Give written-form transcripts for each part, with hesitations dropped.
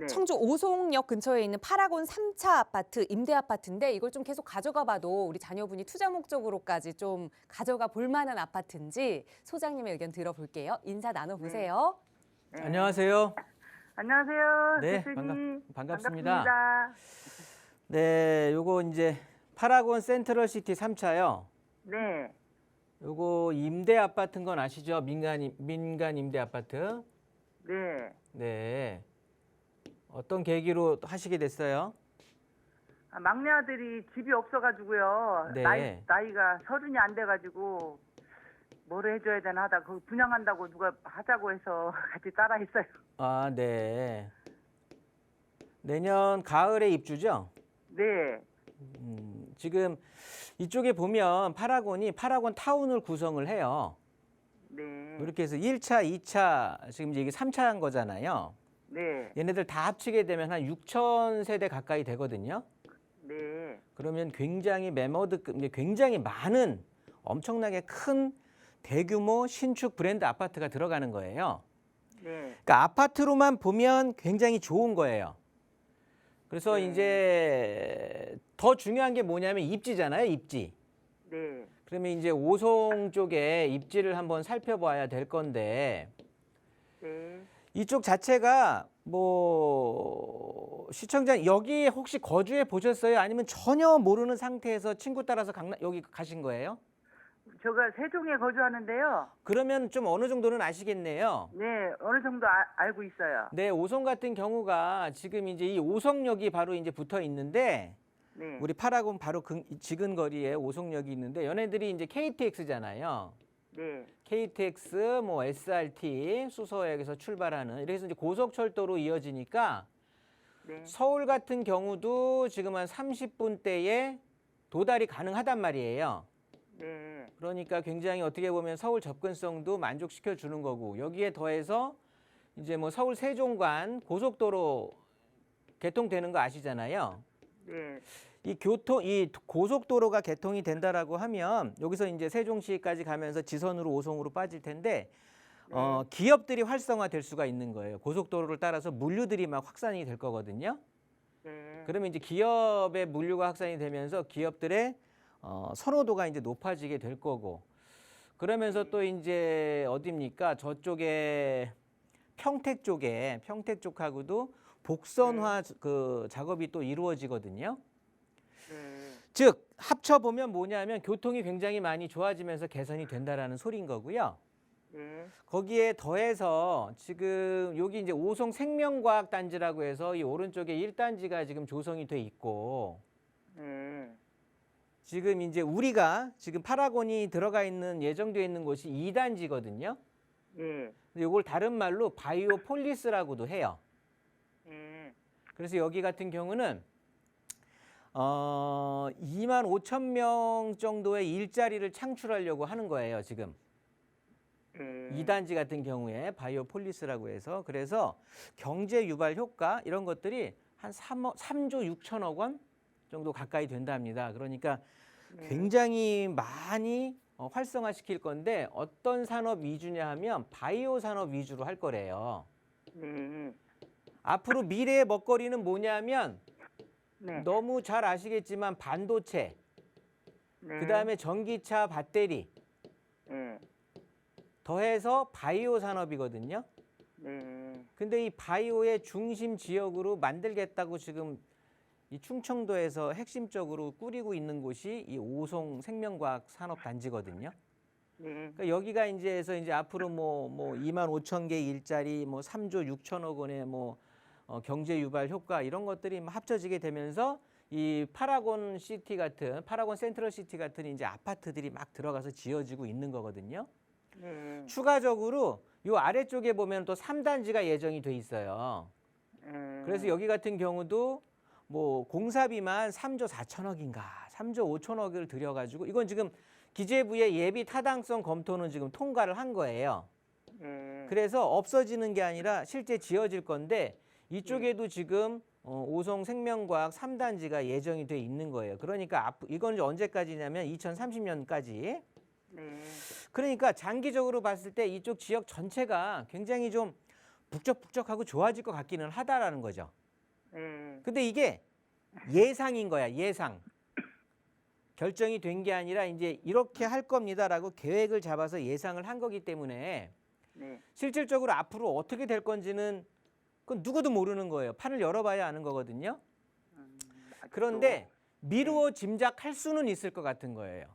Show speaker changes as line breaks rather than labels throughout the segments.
네.
청주 오송역 근처에 있는 파라곤 3차 아파트, 임대 아파트인데 이걸 좀 계속 가져가 봐도 우리 자녀분이 투자 목적으로까지 좀 가져가 볼 만한 아파트인지 소장님의 의견 들어볼게요. 인사 나눠보세요.
네.
안녕하세요.
안녕하세요.
네,
대표님.
반갑습니다.
반갑습니다.
네, 요거 이제 파라곤 센트럴시티 3차요.
네.
요거 임대 아파트인 건 아시죠? 민간 임대 아파트.
네.
네. 어떤 계기로 하시게 됐어요?
막내 아들이 집이 없어가지고요.
네.
나이가 30이 안 돼가지고 뭐를 해줘야 되나 하다 그 분양한다고 누가 하자고 해서 같이 따라했어요.
아, 네. 내년 가을에 입주죠?
네.
지금 이쪽에 보면 파라곤 타운을 구성을 해요.
네.
이렇게 해서 1차, 2차, 지금 이제 이게 3차인 거잖아요.
네.
얘네들 다 합치게 되면 한 6천 세대 가까이 되거든요.
네.
그러면 굉장히 굉장히 많은 엄청나게 큰 대규모 신축 브랜드 아파트가 들어가는 거예요.
네.
그러니까 아파트로만 보면 굉장히 좋은 거예요. 그래서 이제 더 중요한 게 뭐냐면 입지잖아요, 입지.
네.
그러면 이제 오송 쪽에 입지를 한번 살펴봐야 될 건데
네.
이쪽 자체가 뭐 시청자 여기 혹시 거주해 보셨어요? 아니면 전혀 모르는 상태에서 친구 따라서 여기 가신 거예요?
제가 세종에 거주하는데요.
그러면 좀 어느 정도는 아시겠네요.
네. 어느 정도 알고 있어요.
네, 오송 같은 경우가 지금 이제 이 오송역이 바로 이제 붙어 있는데
네.
우리 파라곤 바로 지근거리에 오송역이 있는데 얘네들이 이제 KTX잖아요.
네.
KTX, 뭐 SRT, 수서역에서 출발하는 이래서 이제 고속철도로 이어지니까
네.
서울 같은 경우도 지금 한 30분대에 도달이 가능하단 말이에요.
네.
그러니까 굉장히 어떻게 보면 서울 접근성도 만족시켜 주는 거고 여기에 더해서 이제 뭐 서울 세종간 고속도로 개통되는 거 아시잖아요.
네.
이 고속도로가 개통이 된다라고 하면 여기서 이제 세종시까지 가면서 지선으로 오송으로 빠질 텐데 기업들이 활성화될 수가 있는 거예요. 고속도로를 따라서 물류들이 막 확산이 될 거거든요.
네.
그러면 이제 기업의 물류가 확산이 되면서 기업들의 선호도가 이제 높아지게 될 거고 그러면서 또 이제 어디입니까? 저쪽에 평택 쪽하고도 복선화 그 작업이 또 이루어지거든요. 즉 합쳐 보면 뭐냐면 교통이 굉장히 많이 좋아지면서 개선이 된다라는 소리인 거고요.
네.
거기에 더해서 지금 여기 이제 오송 생명과학 단지라고 해서 이 오른쪽에 1단지가 지금 조성이 돼 있고 지금 이제 우리가 지금 파라곤이 들어가 있는 예정되어 있는 곳이 2단지거든요.
네.
이걸 다른 말로 바이오 폴리스라고도 해요.
네.
그래서 여기 같은 경우는 2만 5천 명 정도의 일자리를 창출하려고 하는 거예요, 지금. 2단지 같은 경우에 바이오 폴리스라고 해서 그래서 경제 유발 효과 이런 것들이 한 3조 6천억 원 정도 가까이 된답니다. 그러니까 굉장히 많이 활성화시킬 건데 어떤 산업 위주냐 하면 바이오 산업 위주로 할 거래요. 앞으로 미래의 먹거리는 뭐냐면
네.
너무 잘 아시겠지만 반도체,
네.
그다음에 전기차 배터리,
네.
더해서 바이오 산업이거든요.
네.
근데 이 바이오의 중심 지역으로 만들겠다고 지금 이 충청도에서 핵심적으로 꾸리고 있는 곳이 이 오송 생명과학 산업단지거든요. 그러니까 여기가 이제서 이제 앞으로 뭐 2만 5천 개 일자리, 뭐 3조 6천억 원의 뭐 경제 유발 효과 이런 것들이 합쳐지게 되면서 이 파라곤 센트럴 시티 같은 이제 아파트들이 막 들어가서 지어지고 있는 거거든요. 추가적으로 요 아래쪽에 보면 또 3단지가 예정이 돼 있어요. 그래서 여기 같은 경우도 뭐 공사비만 3조 4천억인가 3조 5천억을 들여가지고 이건 지금 기재부의 예비 타당성 검토는 지금 통과를 한 거예요. 그래서 없어지는 게 아니라 실제 지어질 건데 이쪽에도 지금 오송 생명과학 3단지가 예정이 돼 있는 거예요. 그러니까 이건 이제 언제까지냐면 2030년까지. 그러니까 장기적으로 봤을 때 이쪽 지역 전체가 굉장히 좀 북적북적하고 좋아질 것 같기는 하다라는 거죠.
예.
근데 이게 예상인 거야, 예상. 결정이 된 게 아니라 이제 이렇게 할 겁니다라고 계획을 잡아서 예상을 한 거기 때문에
네.
실질적으로 앞으로 어떻게 될 건지는 그건 누구도 모르는 거예요. 판을 열어봐야 아는 거거든요.
아직도.
그런데 미루어 짐작할 수는 있을 것 같은 거예요.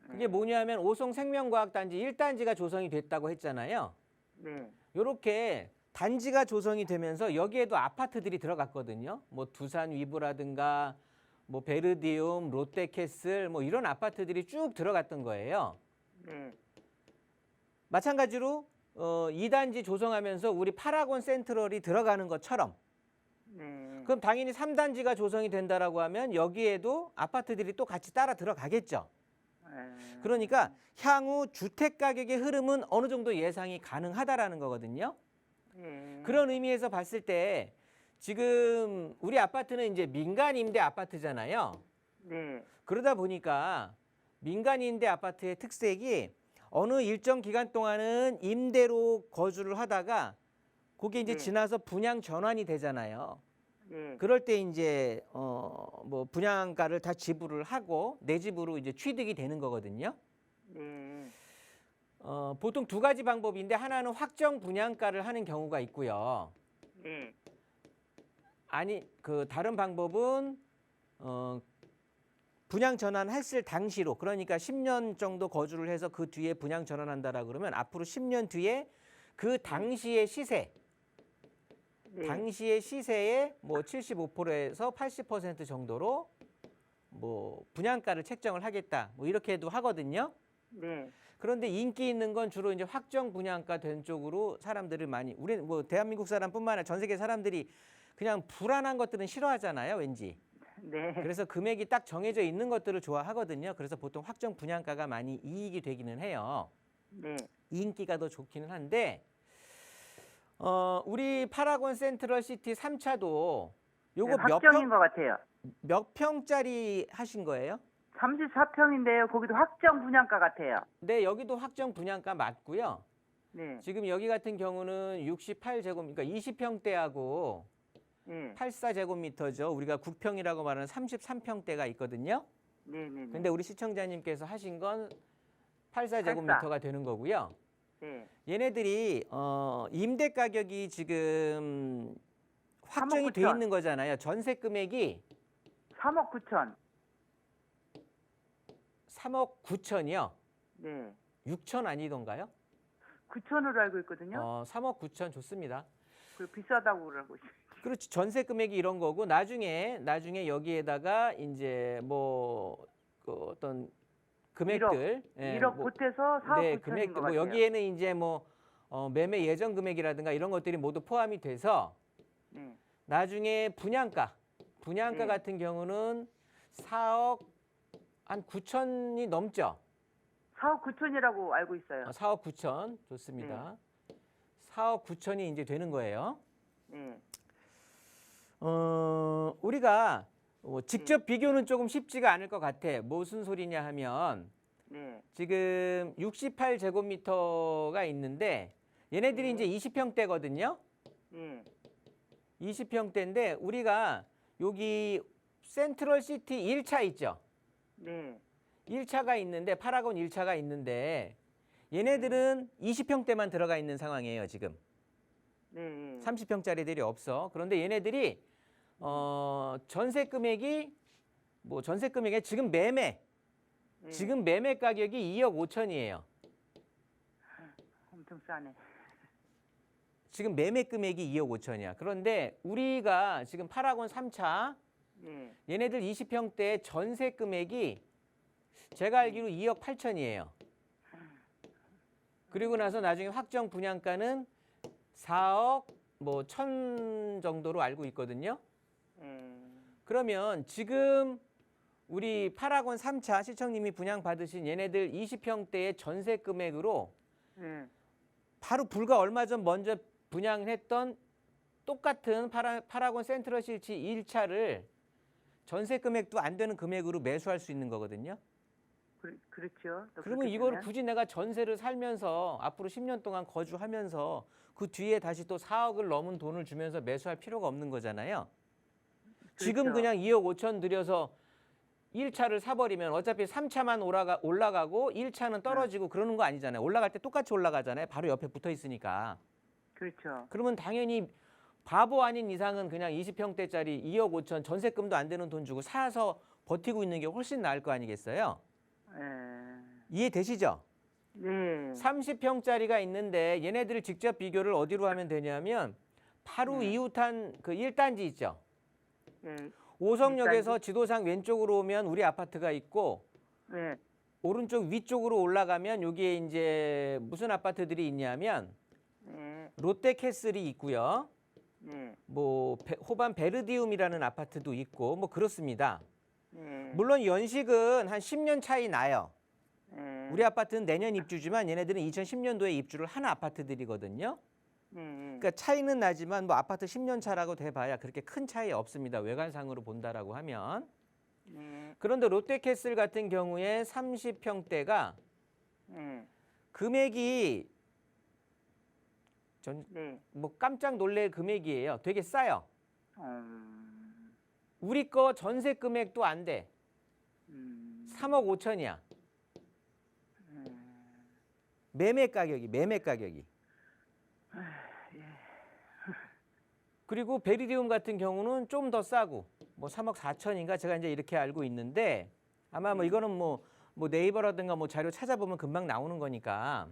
그게
네.
뭐냐면 오송 생명과학단지 1단지가 조성이 됐다고 했잖아요.
네.
이렇게 단지가 조성이 되면서 여기에도 아파트들이 들어갔거든요. 뭐 두산 위브라든가 뭐 베르디움, 롯데캐슬 뭐 이런 아파트들이 쭉 들어갔던 거예요.
네.
마찬가지로 2단지 조성하면서 우리 파라곤 센트럴이 들어가는 것처럼
네.
그럼 당연히 3단지가 조성이 된다라고 하면 여기에도 아파트들이 또 같이 따라 들어가겠죠.
예.
그러니까 향후 주택 가격의 흐름은 어느 정도 예상이 가능하다라는 거거든요.
예.
그런 의미에서 봤을 때 지금 우리 아파트는 이제 민간 임대 아파트잖아요.
네.
그러다 보니까 민간 임대 아파트의 특색이 어느 일정 기간 동안은 임대로 거주를 하다가 그게 이제
네.
지나서 분양 전환이 되잖아요.
네.
그럴 때 이제 뭐 분양가를 다 지불을 하고 내 집으로 이제 취득이 되는 거거든요.
네.
보통 두 가지 방법인데 하나는 확정 분양가를 하는 경우가 있고요.
네.
아니 그 다른 방법은 분양 전환했을 당시로 그러니까 10년 정도 거주를 해서 그 뒤에 분양 전환한다라 그러면 앞으로 10년 뒤에 그 당시의 시세
네.
당시의 시세의 뭐 75%에서 80% 정도로 뭐 분양가를 책정을 하겠다. 뭐 이렇게도 하거든요.
네.
그런데 인기 있는 건 주로 이제 확정 분양가 된 쪽으로 사람들을 많이 우리는 뭐 대한민국 사람뿐만 아니라 전 세계 사람들이 그냥 불안한 것들은 싫어하잖아요, 왠지.
네.
그래서 금액이 딱 정해져 있는 것들을 좋아하거든요. 그래서 보통 확정 분양가가 많이 이익이 되기는 해요.
네.
인기가 더 좋기는 한데 우리 파라곤 센트럴 시티 3차도 요거
확정인 것 같아요.
몇 평짜리 하신 거예요?
34평인데요. 거기도 확정 분양가 같아요.
네, 여기도 확정 분양가 맞고요.
네.
지금 여기 같은 경우는 68제곱, 그러니까 20평대하고
네.
84제곱미터죠. 우리가 9평이라고 말하는 33평대가 있거든요.
네. 네.
근데 우리 시청자님께서 하신 건 84제곱미터가 되는 거고요.
네.
얘네들이 임대 가격이 지금
3억
확정이 돼
9천.
있는 거잖아요. 전세 금액이
3억 9천.
3억 9천이요.
네.
6천 아니던가요?
9천으로 알고 있거든요.
3억 9천 좋습니다.
그 비싸다고 그러고 있어요.
그렇지. 전세 금액이 이런 거고 나중에 여기에다가 이제 뭐 그 어떤 금액들
1억 보태서 4억
네,
9천인
금액들
것
뭐
같아요.
여기에는 이제 뭐 매매 예정 금액이라든가 이런 것들이 모두 포함이 돼서
네.
나중에 분양가
네.
같은 경우는 4억 한 9천이 넘죠.
4억 9천이라고 알고 있어요.
4억 9천 좋습니다. 4억 9천이 이제 되는 거예요.
네.
우리가 직접 비교는 조금 쉽지가 않을 것 같아. 무슨 소리냐 하면
네.
지금 68제곱미터가 있는데 얘네들이 이제 20평대거든요.
네.
20평대인데 우리가 여기 센트럴 시티 1차 있죠.
네.
1차가 있는데 파라곤 1차가 있는데 얘네들은 20평대만 들어가 있는 상황이에요, 지금.
네.
30평짜리들이 없어. 그런데 얘네들이 전세 금액이 지금
네.
지금 매매 가격이 2억 5천이에요.
엄청 싸네.
지금 매매 금액이 2억 5천이야. 그런데 우리가 지금 파라곤 3차
네.
얘네들 20평대 전세 금액이 제가 알기로 2억 8천이에요. 그리고 나서 나중에 확정 분양가는 4억 뭐 1천 정도로 알고 있거든요. 그러면 지금 우리 파라곤 3차 시청님이 분양받으신 얘네들 20평대의 전세 금액으로
네.
바로 불과 얼마 전 먼저 분양을 했던 똑같은 파라곤 센트럴 시티 1차를 전세 금액도 안 되는 금액으로 매수할 수 있는 거거든요.
그렇죠. 또
그러면
그렇게
이거를
되면.
굳이 내가 전세를 살면서 앞으로 10년 동안 거주하면서 그 뒤에 다시 또 4억을 넘은 돈을 주면서 매수할 필요가 없는 거잖아요. 지금
그렇죠.
그냥 2억 5천 들여서 1차를 사버리면 어차피 3차만 올라가고 1차는 떨어지고 그러는 거 아니잖아요. 올라갈 때 똑같이 올라가잖아요. 바로 옆에 붙어 있으니까.
그렇죠.
그러면 당연히 바보 아닌 이상은 그냥 20평대짜리 2억 5천 전세금도 안 되는 돈 주고 사서 버티고 있는 게 훨씬 나을 거 아니겠어요?
예.
이해되시죠?
네.
30평짜리가 있는데 얘네들을 직접 비교를 어디로 하면 되냐면 바로 이웃한 그 1단지 있죠.
예.
오성역에서 지도상 왼쪽으로 오면 우리 아파트가 있고
네.
오른쪽 위쪽으로 올라가면 여기에 이제 무슨 아파트들이 있냐면
네.
롯데캐슬이 있고요.
네.
뭐 호반 베르디움이라는 아파트도 있고 뭐 그렇습니다.
네.
물론 연식은 한 10년 차이 나요.
네.
우리 아파트는 내년 입주지만 얘네들은 2010년도에 입주를 한 아파트들이거든요.
네.
그러니까 차이는 나지만 뭐 아파트 10년 차라고 돼봐야 그렇게 큰 차이 없습니다. 외관상으로 본다라고 하면.
네.
그런데 롯데캐슬 같은 경우에 30평대가
네.
금액이
네.
뭐 깜짝 놀랄 금액이에요. 되게 싸요.
음.
우리 거 전세 금액도 안 돼. 3억 5천이야. 매매 가격이. 그리고 베리디움 같은 경우는 좀 더 싸고 뭐 3억 4천인가 제가 이제 이렇게 알고 있는데 아마 뭐 이거는 뭐 네이버라든가 뭐 자료 찾아보면 금방 나오는 거니까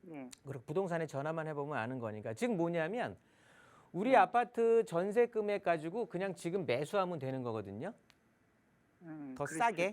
네.
그리고 부동산에 전화만 해보면 아는 거니까 즉 뭐냐면 우리 아파트 전세 금액 가지고 그냥 지금 매수하면 되는 거거든요. 더 싸게.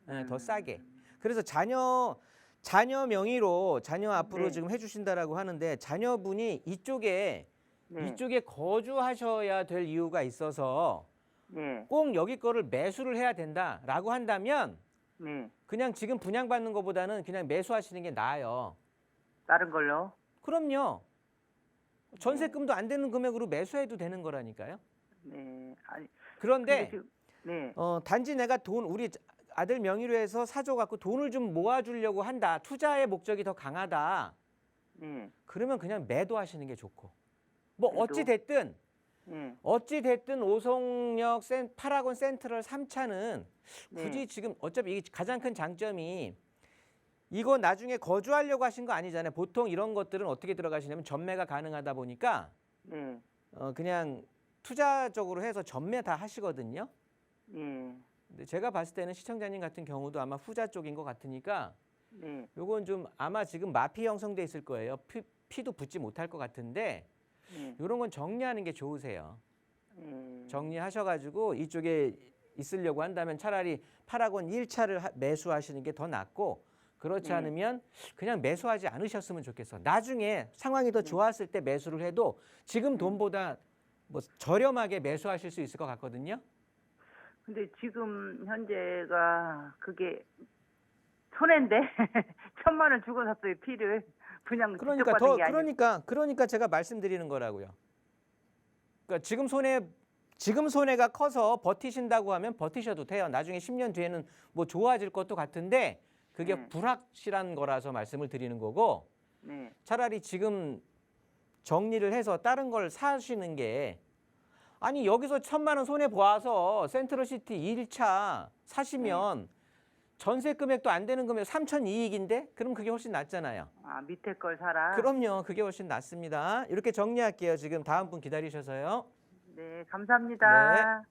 네, 더 싸게. 그래서 자녀 명의로 자녀 앞으로
네.
지금 해주신다라고 하는데 자녀분이 이쪽에
네.
이쪽에 거주하셔야 될 이유가 있어서
네.
꼭 여기 거를 매수를 해야 된다라고 한다면
네.
그냥 지금 분양받는 것보다는 그냥 매수하시는 게 나아요.
다른 걸로.
그럼요. 전세금도 안 되는 금액으로 매수해도 되는 거라니까요.
네. 아니.
그런데
근데 지금, 네.
단지 내가 우리 아들 명의로 해서 사줘갖고 돈을 좀 모아주려고 한다. 투자의 목적이 더 강하다.
네.
그러면 그냥 매도하시는 게 좋고. 뭐
매도?
어찌 됐든 오송역 파라곤 센트럴 3차는 굳이
네.
지금 어차피 이게 가장 큰 장점이 이거 나중에 거주하려고 하신 거 아니잖아요. 보통 이런 것들은 어떻게 들어가시냐면 전매가 가능하다 보니까
네.
그냥 투자적으로 해서 전매 다 하시거든요.
네.
근데 제가 봤을 때는 시청자님 같은 경우도 아마 후자 쪽인 것 같으니까
네.
요건 좀 아마 지금 마피 형성돼 있을 거예요. 피도 붙지 못할 것 같은데
네.
이런 건 정리하는 게 좋으세요.
네.
정리하셔가지고 이쪽에 있으려고 한다면 차라리 파라곤 1차를 매수하시는 게 더 낫고 그렇지 않으면 그냥 매수하지 않으셨으면 좋겠어. 나중에 상황이 더 좋았을 때 매수를 해도 지금 돈보다 뭐 저렴하게 매수하실 수 있을 것 같거든요.
근데 지금 현재가 그게 손해인데 1,000만 원 주고 샀어요. 피를 그냥
그러니까
직접 받은 게 아니고.
그러니까 제가 말씀드리는 거라고요. 그러니까 지금 손해가 커서 버티신다고 하면 버티셔도 돼요. 나중에 10년 뒤에는 뭐 좋아질 것도 같은데 그게 불확실한 거라서 말씀을 드리는 거고
네.
차라리 지금 정리를 해서 다른 걸 사시는 게 아니 여기서 1,000만 원 손해 보아서 센트럴시티 1차 사시면 전세 금액도 안 되는 금액 3천 이익인데 그럼 그게 훨씬 낫잖아요.
아, 밑에 걸 사라.
그럼요. 그게 훨씬 낫습니다. 이렇게 정리할게요. 지금 다음 분 기다리셔서요.
네, 감사합니다.
네.